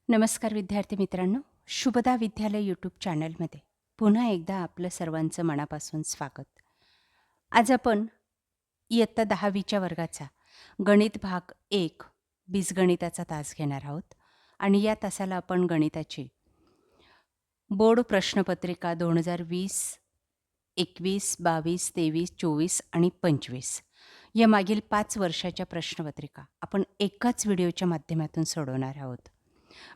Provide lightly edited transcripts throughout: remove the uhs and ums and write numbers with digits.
नमस्कार विद्यार्थी मित्रांनो, शुभदा विद्यालय यूट्यूब चॅनलमध्ये पुन्हा एकदा आपलं सर्वांचं मनापासून स्वागत. आज आपण इयत्ता 10वीच्या वर्गाचा गणित भाग 1 बीजगणिताचा तास घेणार आहोत आणि या तासाला आपण गणिताची बोर्ड प्रश्नपत्रिका 2020, 21, 22, 23, 24 आणि 25 या मागील 5 वर्षाच्या प्रश्नपत्रिका आपण एकाच व्हिडिओच्या माध्यमातून सोडवणार आहोत.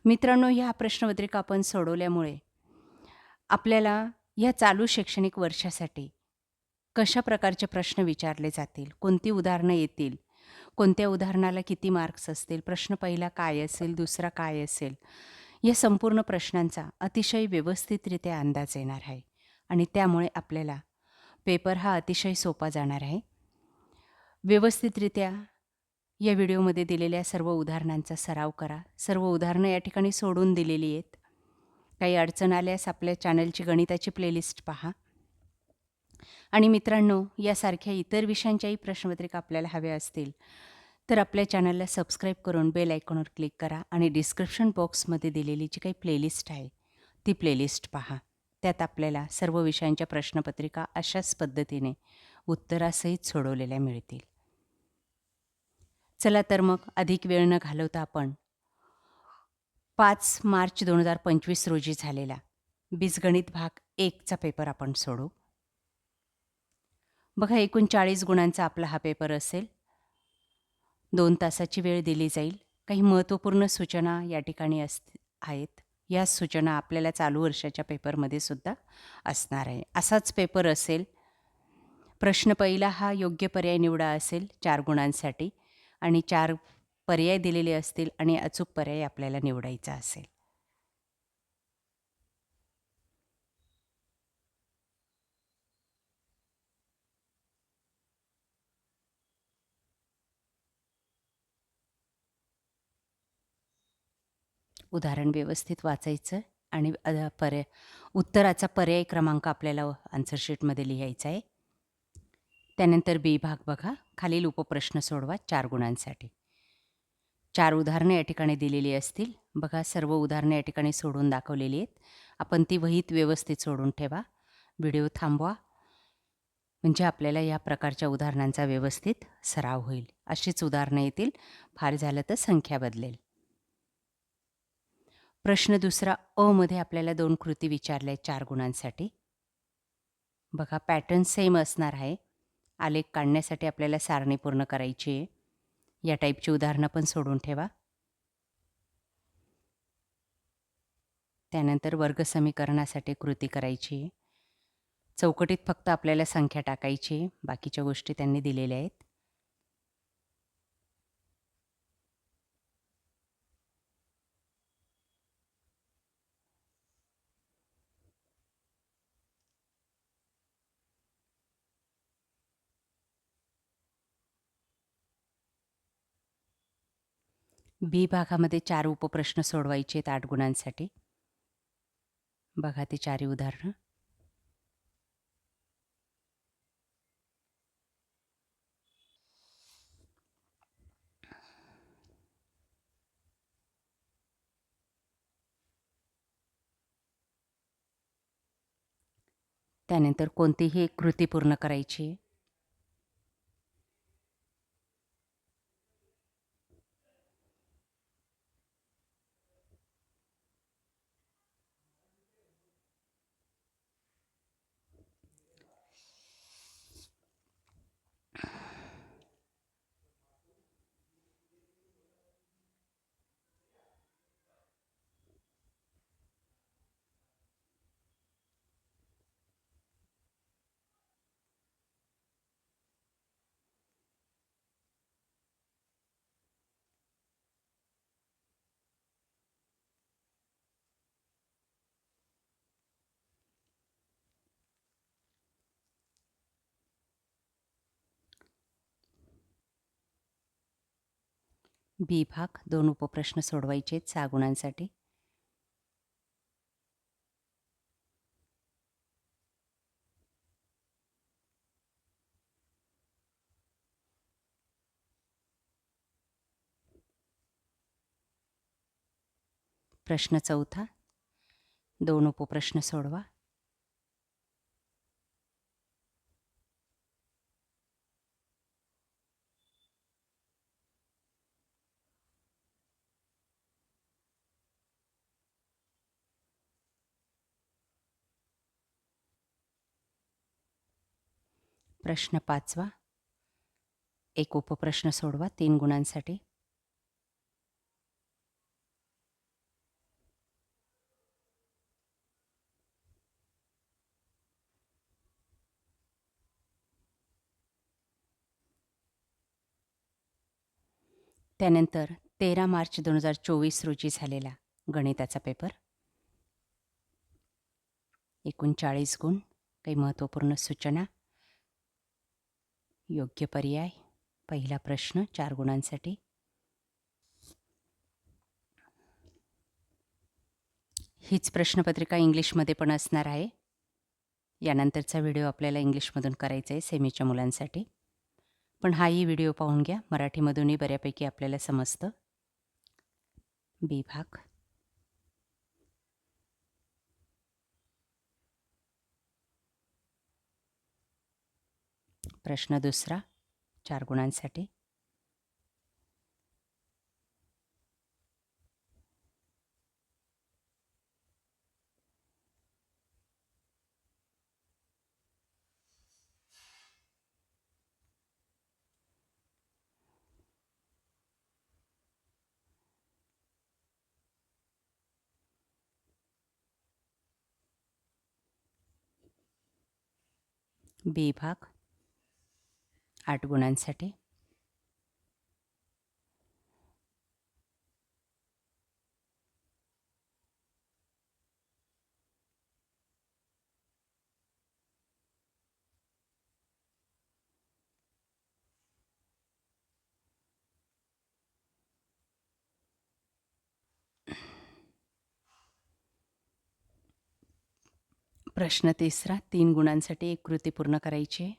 मित्रांनो, ह्या प्रश्नपत्रिका आपण सोडवल्यामुळे आपल्याला या चालू शैक्षणिक वर्षासाठी कशा प्रकारचे प्रश्न विचारले जातील, कोणती उदाहरणं येतील, कोणत्या उदाहरणाला किती मार्क्स असतील, प्रश्न पहिला काय असेल, दुसरा काय असेल, या संपूर्ण प्रश्नांचा अतिशय व्यवस्थितरित्या अंदाज येणार आहे आणि त्यामुळे आपल्याला पेपर हा अतिशय सोपा जाणार आहे. व्यवस्थितरित्या या व्हिडिओमध्ये दिलेल्या सर्व उदाहरणांचा सराव करा. सर्व उदाहरणं या ठिकाणी सोडून दिलेली आहेत. काही अडचण आल्यास आपल्या चॅनलची गणिताची प्लेलिस्ट पहा. आणि मित्रांनो, यासारख्या इतर विषयांच्याही प्रश्नपत्रिका आपल्याला हव्या असतील तर आपल्या चॅनलला सबस्क्राईब करून बेल आयकॉनवर क्लिक करा आणि डिस्क्रिप्शन बॉक्समध्ये दिलेली जी काही प्लेलिस्ट आहे ती प्लेलिस्ट पहा. त्यात आपल्याला सर्व विषयांच्या प्रश्नपत्रिका अशाच पद्धतीने उत्तरासहित सोडवलेल्या मिळतील. चला तर मग अधिक वेळ न घालवता आपण 5 मार्च 2025 रोजी झालेला बीजगणित भाग 1चा पेपर आपण सोडवू. बघा, एकूण 40 गुणांचा आपला हा पेपर असेल. 2 तासाची वेळ दिली जाईल. काही महत्त्वपूर्ण सूचना या ठिकाणी आहेत. या सूचना आपल्याला चालू वर्षाच्या पेपरमध्ये सुद्धा असणार आहे. असाच पेपर असेल. प्रश्न पहिला हा योग्य पर्याय निवडा असेल 4 गुणांसाठी आणि 4 पर्याय दिलेले असतील आणि अचूक पर्याय आपल्याला निवडायचा असेल. उदाहरण व्यवस्थित वाचायचं आणि उत्तराचा पर्याय क्रमांक आपल्याला आन्सर शीटमध्ये लिहायचा आहे. त्यानंतर बी भाग बघा, खालील उपप्रश्न सोडवा 4 गुणांसाठी. 4 उदाहरणं या ठिकाणी दिलेली असतील. बघा, सर्व उदाहरणं या ठिकाणी सोडून दाखवलेली आहेत. आपण ती वहीत व्यवस्थित सोडून ठेवा. व्हिडिओ थांबवा, म्हणजे आपल्याला या प्रकारच्या उदाहरणांचा व्यवस्थित सराव होईल. अशीच उदाहरणं येतील. फार झालं तर संख्या बदलेल. प्रश्न दुसरा अ मध्ये आपल्याला 2 कृती विचारल्या आहेत 4 गुणांसाठी. बघा, पॅटर्न सेम असणार आहे. आलेख काढण्यासाठी आपल्याला सारणी पूर्ण करायची आहे. या टाईपची उदाहरणं पण सोडून ठेवा. त्यानंतर वर्ग समीकरणासाठी कृती करायची आहे. चौकटीत फक्त आपल्याला संख्या टाकायची आहे. बाकीच्या गोष्टी त्यांनी दिलेल्या आहेत. बी भागामध्ये 4 उपप्रश्न सोडवायचे आहेत 8 गुणांसाठी. बघा ती 4 उदाहरणं. त्यानंतर कोणतीही एक कृती पूर्ण करायची आहे. बी भाग 2 उपप्रश्न सोडवायचे आहेत 6 गुणांसाठी. प्रश्न चौथा, 2 उपप्रश्न सोडवा. प्रश्न 5वा, 1 उपप्रश्न सोडवा 3 गुणांसाठी. त्यानंतर 13 मार्च 2024 रोजी झालेला गणिताचा पेपर. एकूण 40 गुण, काही महत्त्वपूर्ण सूचना. योग्य पर्याय, पहिला प्रश्न 4 गुणांसाठी. हीच प्रश्नपत्रिका इंग्लिशमध्ये पण असणार आहे. यानंतरचा व्हिडिओ आपल्याला इंग्लिशमधून करायचा आहे सेमीच्या मुलांसाठी. पण हाही व्हिडिओ पाहून घ्या, मराठीमधूनही बऱ्यापैकी आपल्याला समजतं. बी भाग. प्रश्न दुसरा 4 गुणांसाठी. बी भाग 8 गुणांसाठी. प्रश्न तिसरा 3 गुणांसाठी एक कृती पूर्ण करायची आहे.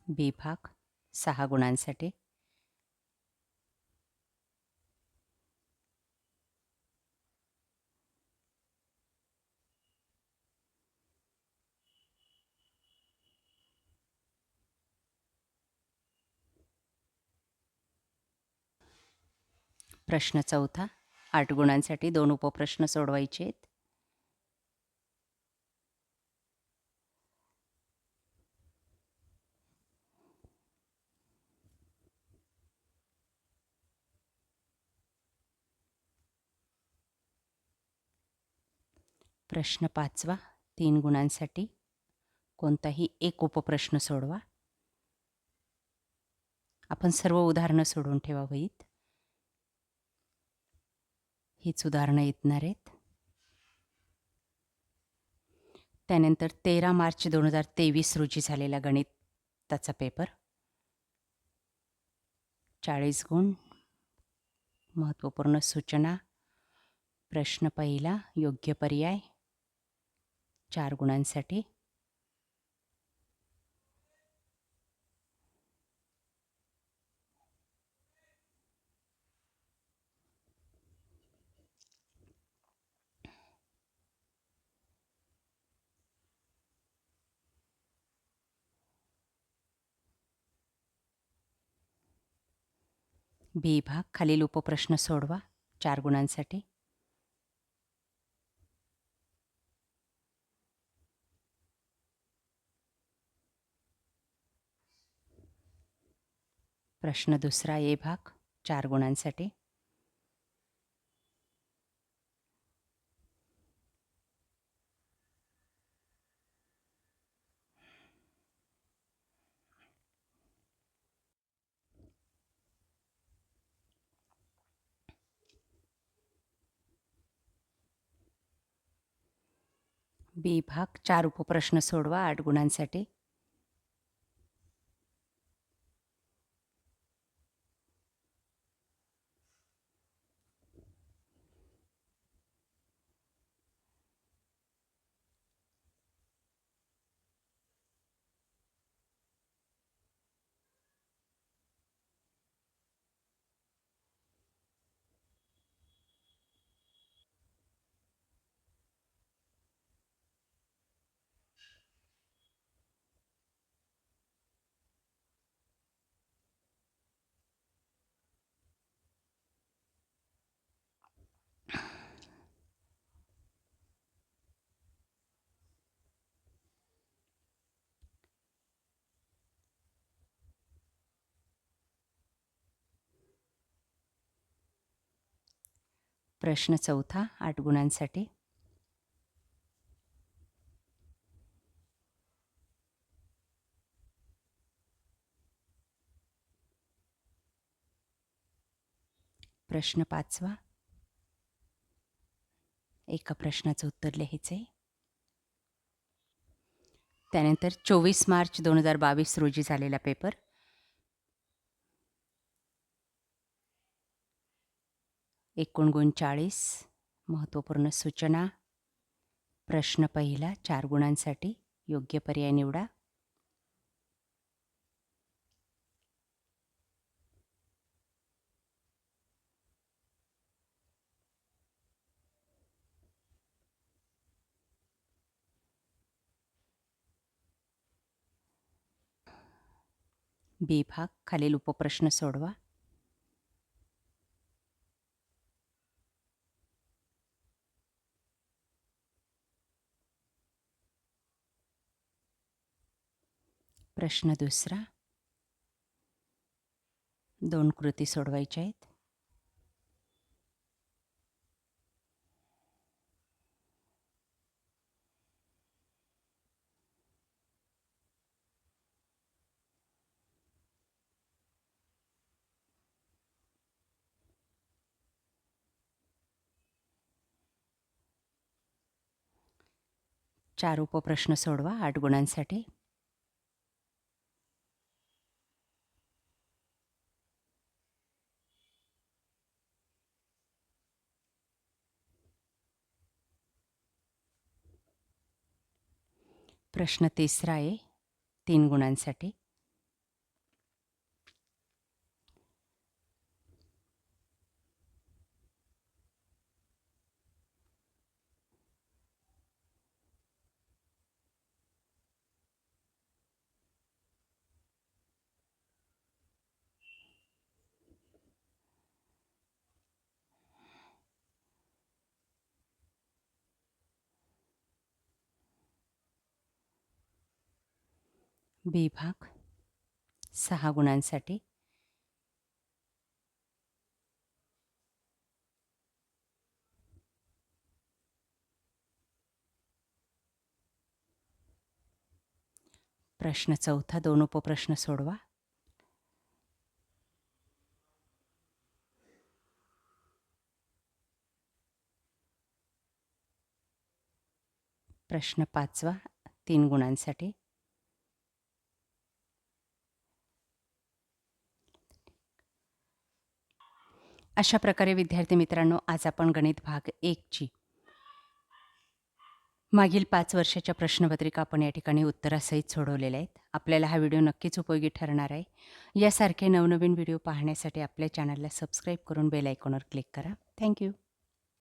बी भाग 6 गुणांसाठी. प्रश्न चौथा 8 गुणांसाठी 2 उपप्रश्न सोडवायचे आहेत. प्रश्न 5वा 3 गुणांसाठी कोणताही एक उपप्रश्न सोडवा. आपण सर्व उदाहरणं सोडून ठेवा वहीत. हीच उदाहरणं येणार आहेत. त्यानंतर 13 मार्च 2023 रोजी झालेला गणिताचा पेपर. 40 गुण, महत्त्वपूर्ण सूचना. प्रश्न पहिला, योग्य पर्याय 4 गुणांसाठी. बी भाग खालील उपप्रश्न सोडवा 4 गुणांसाठी. प्रश्न दुसरा ए भाग 4 गुणांसाठी. बी भाग 4 उपप्रश्न सोडवा 8 गुणांसाठी. प्रश्न चौथा 8 गुणांसाठी. प्रश्न 5वा. एका प्रश्नाचं उत्तर लिहायचे. त्यानंतर 24 मार्च 2022 रोजी झालेला पेपर. एकूण गुण 40. महत्त्वपूर्ण सूचना. प्रश्न पहिला 4 गुणांसाठी. योग्य पर्याय निवडा. बी भाग खालील उपप्रश्न सोडवा. प्रश्न दुसरा. 2 कृती सोडवायच्या आहेत. चार उपप्रश्न सोडवा 8 गुणांसाठी. प्रश्न तिसरा आहे 3 गुणांसाठी. बी भाग 6 गुणांसाठी. प्रश्न चौथा 2 उपप्रश्न सोडवा. प्रश्न 5वा 3 गुणांसाठी. अशा प्रकारे विद्यार्थी मित्रांनो, आज आपण गणित भाग 1ची मागील 5 वर्षाच्या प्रश्नपत्रिका आपण या ठिकाणी उत्तरासहित सोडवलेल्या आहेत. आपल्याला हा व्हिडिओ नक्कीच उपयोगी ठरणार आहे. यासारखे नवनवीन व्हिडिओ पाहण्यासाठी आपल्या चॅनलला सबस्क्राईब करून बेल आयकॉनवर क्लिक करा. थँक्यू.